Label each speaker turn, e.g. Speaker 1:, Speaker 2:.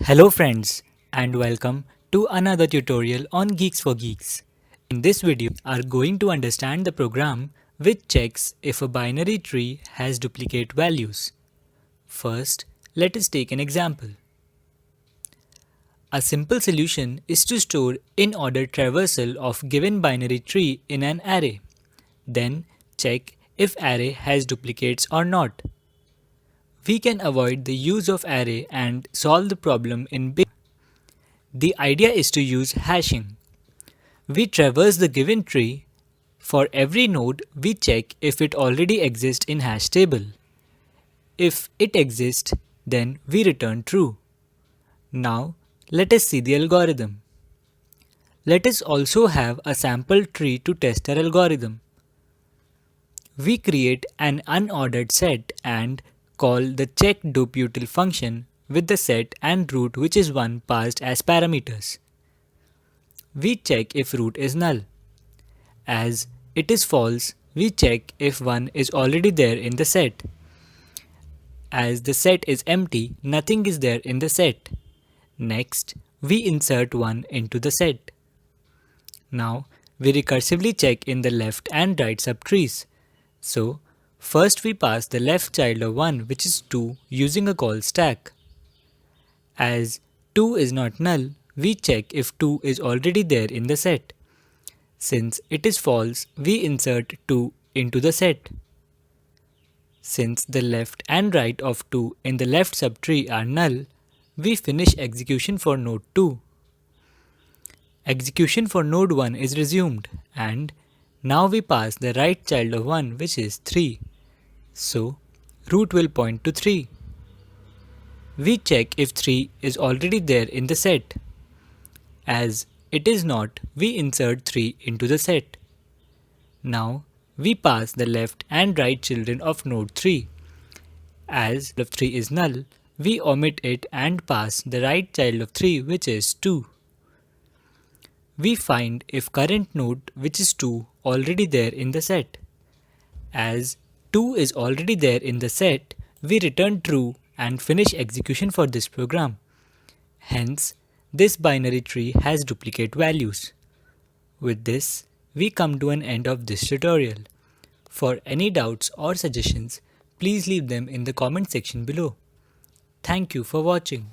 Speaker 1: Hello friends and welcome to another tutorial on Geeks for Geeks. In this video, we are going to understand the program which checks if a binary tree has duplicate values. First, let us take an example. A simple solution is to store in-order traversal of given binary tree in an array. Then check if array has duplicates or not. We can avoid the use of array and solve the problem in big. The idea is to use hashing. We traverse the given tree. For every node, we check if it already exists in hash table. If it exists, then we return true. Now, let us see the algorithm. Let us also have a sample tree to test our algorithm. We create an unordered set and call the checkDoPutil function with the set and root which is 1 passed as parameters. We check if root is null. As it is false, we check if 1 is already there in the set. As the set is empty, nothing is there in the set. Next, we insert 1 into the set. Now, we recursively check in the left and right subtrees. So, first we pass the left child of 1 which is 2 using a call stack. As 2 is not null, we check if 2 is already there in the set. Since it is false, we insert 2 into the set. Since the left and right of 2 in the left subtree are null, we finish execution for node 2. Execution for node 1 is resumed and now we pass the right child of 1 which is 3. So, root will point to 3. We check if 3 is already there in the set. As it is not, we insert 3 into the set. Now, we pass the left and right children of node 3. As of 3 is null, we omit it and pass the right child of 3 which is 2. We find if current node which is 2 already there in the set. As 2 is already there in the set, we return true and finish execution for this program. Hence, this binary tree has duplicate values. With this, we come to an end of this tutorial. For any doubts or suggestions, please leave them in the comment section below. Thank you for watching.